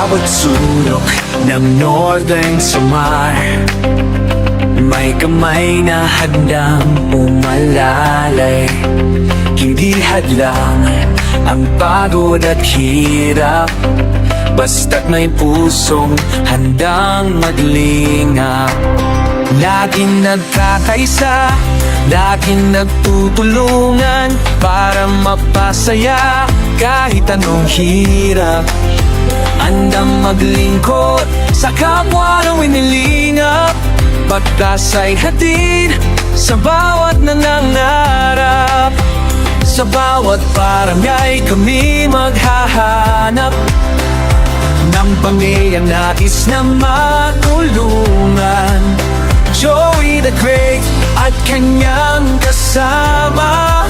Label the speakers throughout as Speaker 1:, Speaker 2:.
Speaker 1: bawat sulok ng Northern Samar, may kamay na handang umalalay. Hindi hadlang ang pagod at hirap, basta't may pusong handang maglingap. Laging nagkakaisa, laging nagtutulungan para mapasaya kahit anong hirap. Handang maglingkod sa kapwa ng winilingap, pagtas ay hatid sa bawat nangangarap. Sa bawat paramay kami maghahanap ng pamilyang nais na matulungan. Joey the Great at kanyang kasama,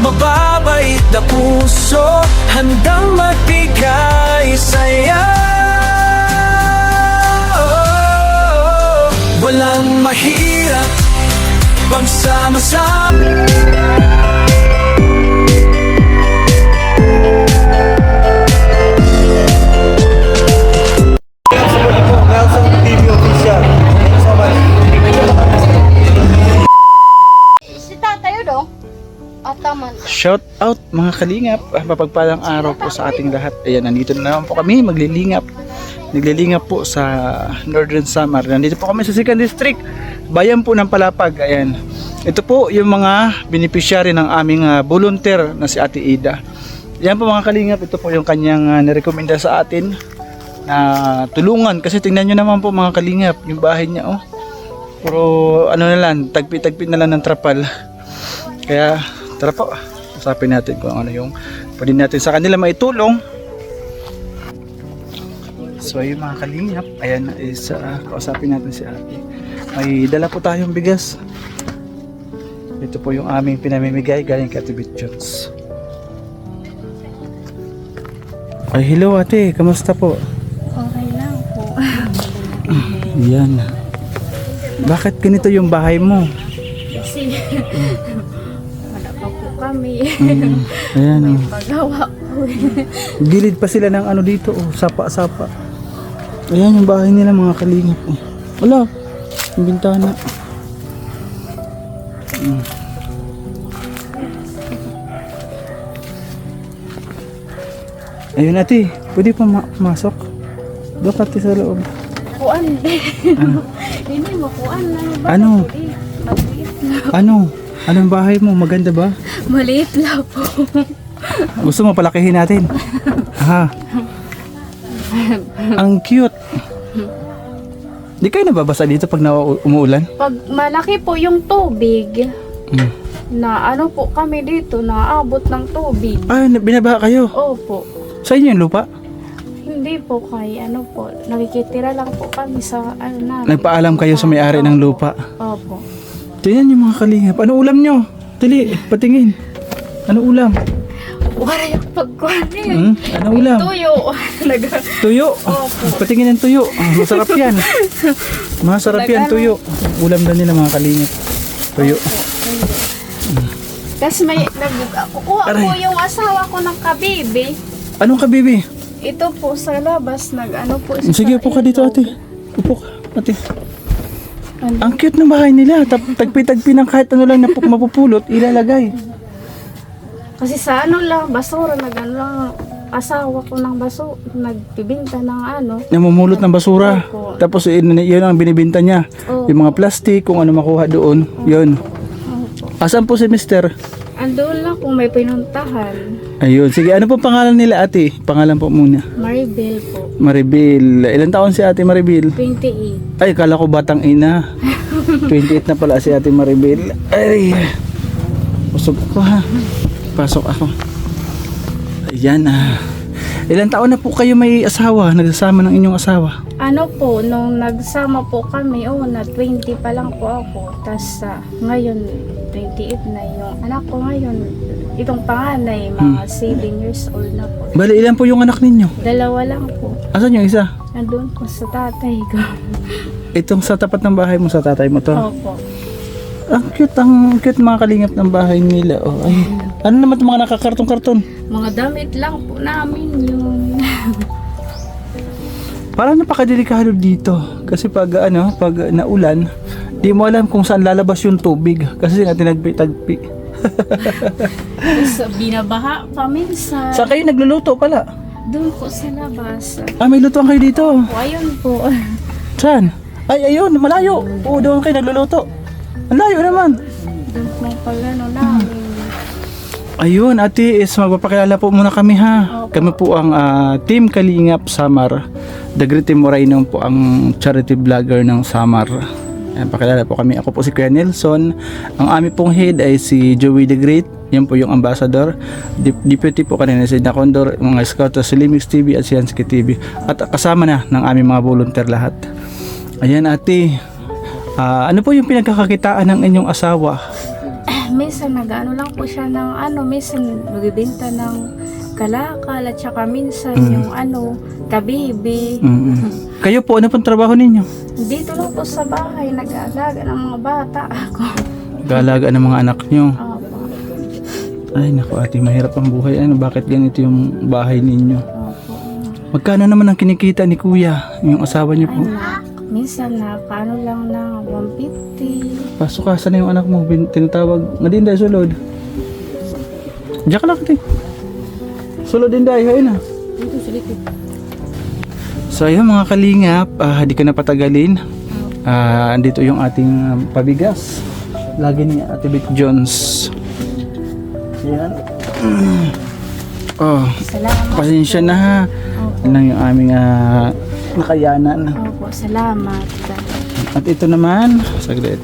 Speaker 1: mababait na puso, handang magbigay saya. Walang mahirap pag sama-sama.
Speaker 2: Shout out mga kalingap, mapagpalang araw po sa ating lahat. Ayan, nandito na naman po kami naglilingap po sa Northern Samar. Nandito po kami sa 2nd District, bayan po ng Palapag. Ayan, ito po yung mga beneficiary ng aming volunteer na si Ate Ida. Ayan po mga kalingap, ito po yung kanyang nirekomenda sa atin na tulungan. Kasi tingnan nyo naman po mga kalingap, yung bahay niya, oh, puro ano na lang, tagpi-tagpi na lang ng trapal. Kaya tara po, usapin natin kung ano yung pwede natin sa kanila maitulong. So yung mga kalingap, ayan is kausapin natin si ate. May dala po tayong bigas. Ito po yung aming pinamimigay galing kay Ate Bitchons. Ay, hello ate, kamusta po?
Speaker 3: Okay lang po.
Speaker 2: Yan. Bakit ganito yung bahay mo?
Speaker 3: Kasi wala pa po kami.
Speaker 2: Ayan,
Speaker 3: May
Speaker 2: oh.
Speaker 3: pagawa po.
Speaker 2: Gilid pa sila ng ano dito, oh, sapa-sapa. Ayan yung bahay nila mga kalingap, oh. Wala, yung bintana. Ayun ate, pwede pa pumasok? Doon ate sa loob.
Speaker 3: Kuan. Hindi mo kuan na.
Speaker 2: Ano?
Speaker 3: Maliit lang.
Speaker 2: Ano? Anong bahay mo? Maganda ba?
Speaker 3: Maliit lang po.
Speaker 2: Gusto mo palakihin natin? Ha? Ang cute. Di kayo nababasa dito pag umuulan?
Speaker 3: Pag malaki po yung tubig, na ano po kami dito, naabot ng tubig.
Speaker 2: Ah, binabaha kayo?
Speaker 3: Opo.
Speaker 2: Sa inyo yung lupa?
Speaker 3: Hindi po kay ano po, nakikitira lang po kami sa ano namin.
Speaker 2: Nagpaalam kayo sa may-ari ng lupa?
Speaker 3: Opo.
Speaker 2: Tingnan yung mga kalingap. Ano ulam nyo? Dali, patingin. Ano ulam?
Speaker 3: Wala yung pagkuhanin.
Speaker 2: Ano ulam?
Speaker 3: Tuyo.
Speaker 2: Tuyo?
Speaker 3: Opo.
Speaker 2: Patingin ng tuyo. Masarap yan. Masarap yan, tuyo. Ulam na nila mga kalingap. Tuyo.
Speaker 3: Kasi may kukuha po yung asawa ko ng kabibi.
Speaker 2: Anong ka, baby?
Speaker 3: Ito po sa labas, nag-ano po siya.
Speaker 2: Sige, upo ka dito, ate. Upo ka, ate. Ang cute ng bahay nila. Tagpi-tagpi ng kahit ano lang na mapupulot, ilalagay.
Speaker 3: Kasi sa ano lang, basura, nag-ano lang, asawa ko ng baso, nagbibinta ng ano.
Speaker 2: Namumulot ng basura.
Speaker 3: Opo.
Speaker 2: Tapos yun ang binibinta niya.
Speaker 3: Opo.
Speaker 2: Yung mga plastic, kung ano makuha doon. Yun.
Speaker 3: Opo.
Speaker 2: Asan po si mister?
Speaker 3: Andun lang kung may pinuntahan.
Speaker 2: Ayun. Sige, ano po pangalan nila, ate? Pangalan po muna.
Speaker 3: Maribel po.
Speaker 2: Maribel. Ilan taon si ate Maribel?
Speaker 3: 28.
Speaker 2: Ay, kala ko batang ina. 28 na pala si ate Maribel. Ay. Usog ko ha. Pasok ako. Ayan ah. Ilan taon na po kayo may asawa? Nagsasama ng inyong asawa?
Speaker 3: Ano po, nung nagsama po kami, na 20 pa lang po ako. Tapos ngayon, 28 na yung anak ko ngayon. Itong panganay, mga 7 years old na po.
Speaker 2: Bali, ilan po yung anak ninyo?
Speaker 3: 2 lang po.
Speaker 2: Asan yung isa?
Speaker 3: Nandun po sa tatay ko.
Speaker 2: Itong sa tapat ng bahay mo, sa tatay mo to?
Speaker 3: Opo.
Speaker 2: Ang cute mga kalingap ng bahay nila. Oh, ay. Ano naman itong mga nakakarton-karton?
Speaker 3: Mga damit lang po namin yung...
Speaker 2: Parang napakadelikado dito. Kasi pag naulan, di mo alam kung saan lalabas yung tubig. Kasi nga tinagpi-tagpi.
Speaker 3: Tapos binabaha pa minsan.
Speaker 2: Saan kayo nagluluto pala?
Speaker 3: Doon po sa labas.
Speaker 2: May lutuan kayo dito.
Speaker 3: O, ayun po.
Speaker 2: Saan? Ay, ayun, malayo. Oo, doon kayo nagluluto. Ang layo naman.
Speaker 3: Doon po pag namin.
Speaker 2: Ayun, ate, magpapakilala po muna kami ha.
Speaker 3: Opo.
Speaker 2: Kami po ang Team Kalingap Samar. The Great Team Moreno po ang charity vlogger ng Samar. Ayan, pakilala po kami. Ako po si Kuya Nelson. Ang aming pong head ay si Joey the Great. Yan po yung ambassador. Deputy po kanina si Nakondor, mga scout si Limix TV at si Hansky TV. At kasama na ng aming mga volunteer lahat. Ayan ate, ano po yung pinagkakakitaan ng inyong asawa?
Speaker 3: Minsan nag-ano lang po siya ng minsan magbibenta ng kalakal at saka minsan yung kabibi.
Speaker 2: Kayo po, ano pong trabaho ninyo?
Speaker 3: Dito lang po sa bahay, nag-aalaga ng mga bata ako.
Speaker 2: Galaga ng mga anak nyo.
Speaker 3: Opo.
Speaker 2: Ay naku ate, mahirap ang buhay. Bakit ganito yung bahay ninyo?
Speaker 3: Opo.
Speaker 2: Magkano naman ang kinikita ni kuya, yung asawa niyo po?
Speaker 3: Minsan lang na 150.
Speaker 2: Pasok ka, sana yung anak mo, tinatawag, Madinday, sulod. Diyan ka lang ate. Sulod din dahil, ayun na.
Speaker 3: Dito sa likod.
Speaker 2: So ayun mga kalingap, di ka na patagalin. Andito yung ating pabigas. Lagi ni Ate Vic Jones. Yan.
Speaker 3: Salamat.
Speaker 2: Pasensya na ha.
Speaker 3: Opo.
Speaker 2: Yan lang yung aming nakayanan.
Speaker 3: Opo, salamat.
Speaker 2: At ito naman, saglit.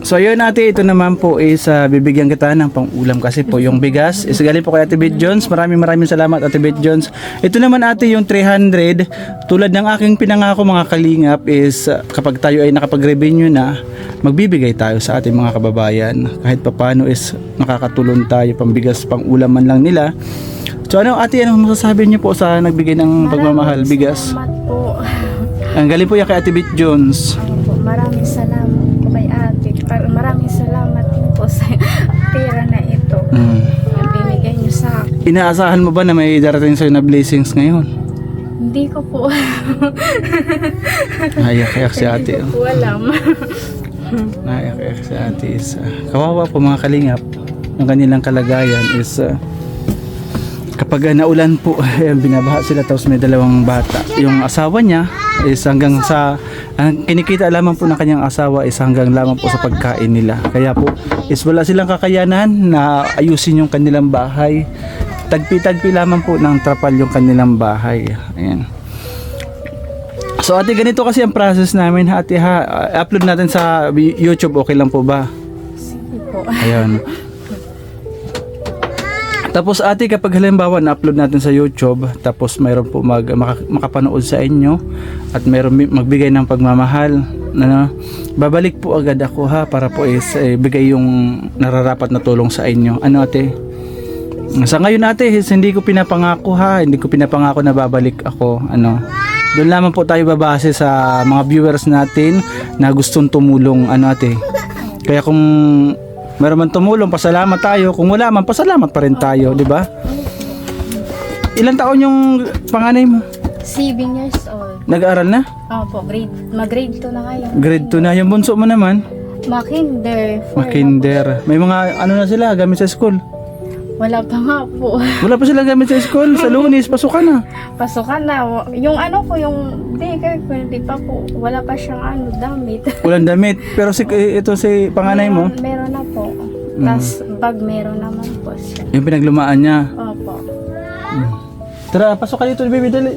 Speaker 2: So yun ate, ito naman po is bibigyan kita ng pang-ulam kasi po yung bigas is galing po kay Ate Beth Jones. Maraming salamat Ate Beth Jones. Ito naman ate yung 300. Tulad ng aking pinangako mga kalingap is kapag tayo ay nakapag-revenue na, magbibigay tayo sa ating mga kababayan. Kahit papano is nakakatulong tayo pambigas, pang-ulam man lang nila. So ano ate, anong masasabi niyo po sa nagbigay ng pagmamahal bigas?
Speaker 3: Salamat po.
Speaker 2: Ang galing po yan kay Ate Beth Jones.
Speaker 3: Opo, maraming salamat po kay ate. Maraming salamat din po sa pera na ito. Na binigay niyo sa akin.
Speaker 2: Inaasahan mo ba na may darating sa'yo na blessings ngayon?
Speaker 3: Hindi ko po.
Speaker 2: Naiyak-iyak si ate.
Speaker 3: Hindi ko po alam.
Speaker 2: Naiyak-iyak si ate is kawawa po mga kalingap. Ang kanilang kalagayan is kapag naulan po, binabaha sila tapos may dalawang bata. Yung asawa niya is hanggang sa ang kinikita lamang po ng kanyang asawa is hanggang lamang po sa pagkain nila. Kaya po is wala silang kakayanan na ayusin yung kanilang bahay. Tagpi-tagpi lamang po ng trapal yung kanilang bahay. Ayan. So ate, ganito kasi ang process namin ate ha. Upload natin sa YouTube, okay lang po ba?
Speaker 3: Sige po.
Speaker 2: Ayan. Tapos ate, kapag halimbawa na-upload natin sa YouTube, tapos mayroon po makapanood sa inyo at mayroon magbigay ng pagmamahal, babalik po agad ako ha para po bigay yung nararapat na tulong sa inyo. Ano ate? Sa ngayon ate, hindi ko pinapangako ha, hindi ko pinapangako na babalik ako. Doon lamang po tayo babase sa mga viewers natin na gustong tumulong ate. Kaya kung meron man tumulong, pasalamat tayo. Kung wala man, pasalamat pa rin tayo, di ba? Ilang taon yung panganay mo?
Speaker 3: 7 years old.
Speaker 2: Nag-aaral na?
Speaker 3: Opo, mag-grade 2 na ngayon.
Speaker 2: Grade 2 na. Yung bunso mo naman?
Speaker 3: Makinder.
Speaker 2: Makinder. May mga na sila, gamit sa school?
Speaker 3: Wala pa nga po.
Speaker 2: Wala pa sila gamit sa school? Sa Lunes, pasukan na.
Speaker 3: Pasukan na. Yung yung daycare ko, hindi pa po. Wala pa siyang damit.
Speaker 2: Walang damit. Pero ito si panganay mo?
Speaker 3: Meron na po. Tapos bag meron naman po siya.
Speaker 2: Yung pinaglumaan niya.
Speaker 3: Opo.
Speaker 2: Tara, pasok ka dito, baby, dali.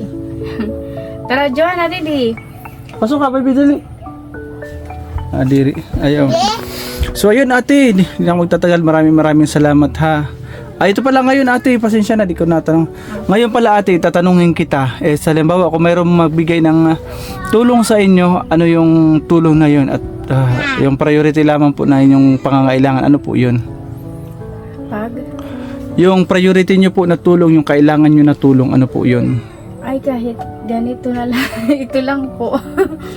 Speaker 3: Tara, Joanna, didi.
Speaker 2: Pasok ka, baby, dali. Diri. Ayaw. So, ayun, ate. Hindi na magtatagal. Maraming salamat, ha. Ito pala ngayon ate, pasensya na, di ko natanong. Ngayon pala ate, tatanungin kita. Sa halimbawa, kung mayroong magbigay ng tulong sa inyo, ano yung tulong na yun? At yung priority lamang po na yung pangangailangan, ano po yun?
Speaker 3: Pag?
Speaker 2: Yung priority nyo po na tulong, yung kailangan nyo na tulong, ano po yun?
Speaker 3: Ay, kahit ganito na lang. Ito lang po.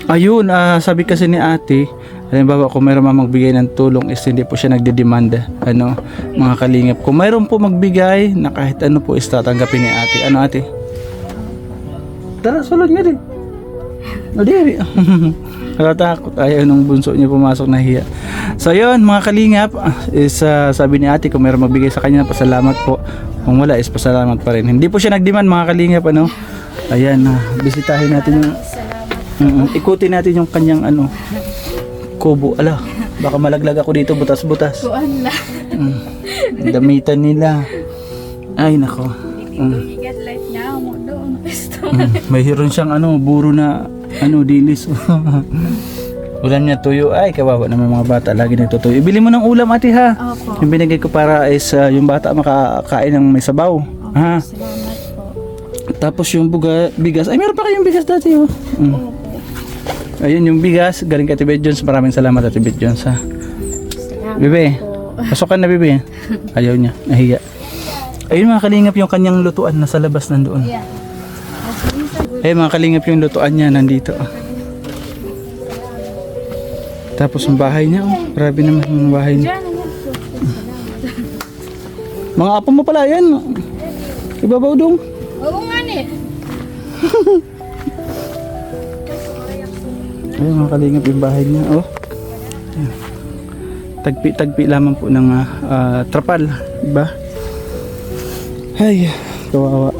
Speaker 2: Ayun, sabi kasi ni ate, halimbawa kung mayroon magbigay ng tulong is hindi po siya nagdedemanda, mga kalingap. Kung mayroon po magbigay na kahit ano po is tatanggapin ni ate. Ano ate? Tara, sulod nga din. Nadiri. Natatakot. Ayaw nung bunso niya pumasok, nahiya. So yun mga kalingap, is sabi ni ate kung meron magbigay sa kanya, pasalamat po. Kung wala is pasalamat pa rin. Hindi po siya nagdemand mga kalingap, ano. Ayan, bisitahin natin yung ikutin natin yung kanyang ano kubo. Ala, baka malaglag ako dito, butas-butas.
Speaker 3: Kuan lang.
Speaker 2: Damitan nila. Ay nako.
Speaker 3: Igat light niya mo doon. Gusto.
Speaker 2: Mayroon siyang ano, buro na ano, dilis. Ulam niya tuyo. Ay, kawawa naman mga bata, lagi nagtutuyo. Ibili mo ng ulam ate ha.
Speaker 3: Opo.
Speaker 2: Yung binigay ko para is yung bata makakain ng may sabaw. Ha?
Speaker 3: Salamat po.
Speaker 2: Tapos yung bigas. Ay, meron pa kayong bigas dati oh.
Speaker 3: Opo.
Speaker 2: Ayun yung bigas, galing kay Tibet Jones. Maraming salamat at Tibet Jones ha.
Speaker 3: Salamat
Speaker 2: Bebe,
Speaker 3: po.
Speaker 2: pasok ka na bebe. Ayaw niya, nahiya. Ayun mga kalingap yung kanyang lutuan nasa labas nandoon.
Speaker 3: Yeah.
Speaker 2: Ayun mga kalingap yung lutuan niya nandito. Tapos yung bahay niya, oh, grabe naman yung bahay niya.
Speaker 3: Diyan na yan po. Salamat.
Speaker 2: Mga apo mo pala yan. Ibabaw dong.
Speaker 3: Oo nga ni.
Speaker 2: Ayun mga kalingap yung bahay niya. Oh. Ayan. Tagpi lamang po ng trapal, diba? Ay, kawawa.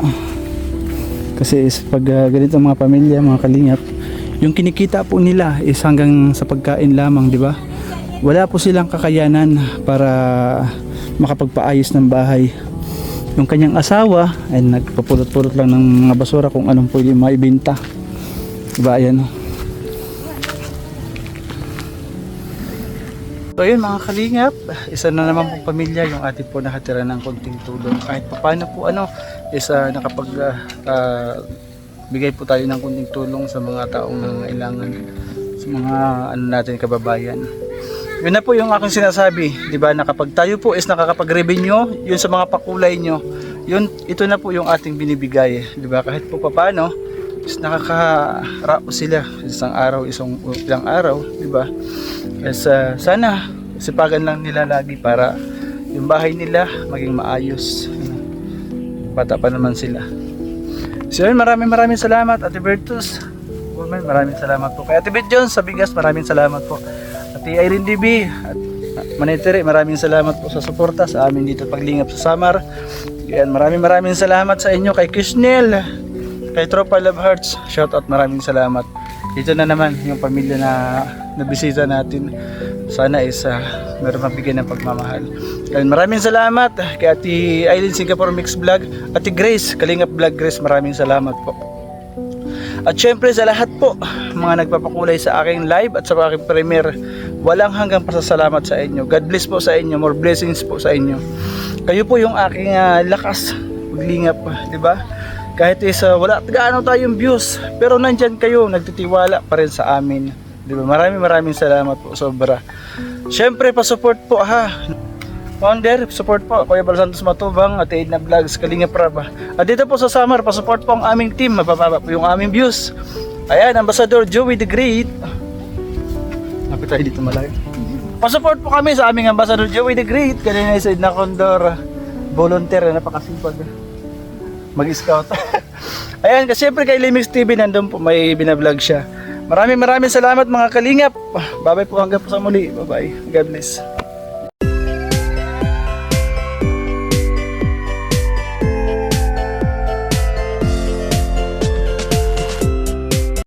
Speaker 2: Kasi is pag ganito mga pamilya, mga kalingap, yung kinikita po nila is hanggang sa pagkain lamang, diba? Wala po silang kakayanan para makapagpaayos ng bahay. Yung kanyang asawa ay nagpapulot-pulot lang ng mga basura kung anong pwede maibenta. Diba, ayan. So yun mga kalingap, isa na naman po pamilya yung atin po nakatira ng konting tulong. Kahit paano po ano, isa nakapag bigay po tayo ng konting tulong sa mga taong nangangailangan, sa mga ano natin kababayan. Yun na po yung aking sinasabi, di ba, na kapag tayo po is nakakapag-revenue, yun sa mga pakulay nyo, yun, ito na po yung ating binibigay, di ba, kahit po paano, is nakakaraos sila isang araw, ilang araw, di ba? Kasi sana sipagan lang nila lagi para yung bahay nila maging maayos. Bata pa naman sila. So yun, maraming salamat Ate Bertus. Woman, maraming salamat po. Kay Ate Beth Jones sa bigas, maraming salamat po. Ate Irene DB at Manetere, maraming salamat po sa suporta sa amin dito paglingap sa Samar. Yan, maraming salamat sa inyo, kay Kishnel, kay Tropa Love Hearts, shout out, maraming salamat. Dito na naman yung pamilya na nabisita natin. Sana is meron mabigyan ng pagmamahal. And maraming salamat kay Ate Aileen Singapore Mix Vlog, Ate Grace, Kalingap Vlog Grace, maraming salamat po. At syempre sa lahat po mga nagpapakulay sa aking live at sa aking premiere, walang hanggang pasasalamat sa inyo. God bless po sa inyo, more blessings po sa inyo. Kayo po yung aking lakas maglingap, di ba? Kahit wala gaano tayong views, pero nandyan kayo, nagtitiwala pa rin sa amin. Di ba? Maraming salamat po, sobra. Syempre, pa-support po ha. Founder, support po. Kuya Bal Santos Matubang, Ate Edna Vlogs, Kalingap Raba. At dito po sa Samar, pa-support po ang aming team. Mabababa po yung aming views. Ayan, Ambassador Joey the Great. Lapit tayo dito malayo. Pa-support po kami sa aming Ambassador Joey the Great. Kanina sa Edna Condor, volunteer na napakasipag mag-scout. Ayan, kasi siyempre kay Limix TV nandun po, may binablog siya. Maraming salamat mga kalingap. Bye-bye po, hanggang po sa muli. Bye-bye. God bless.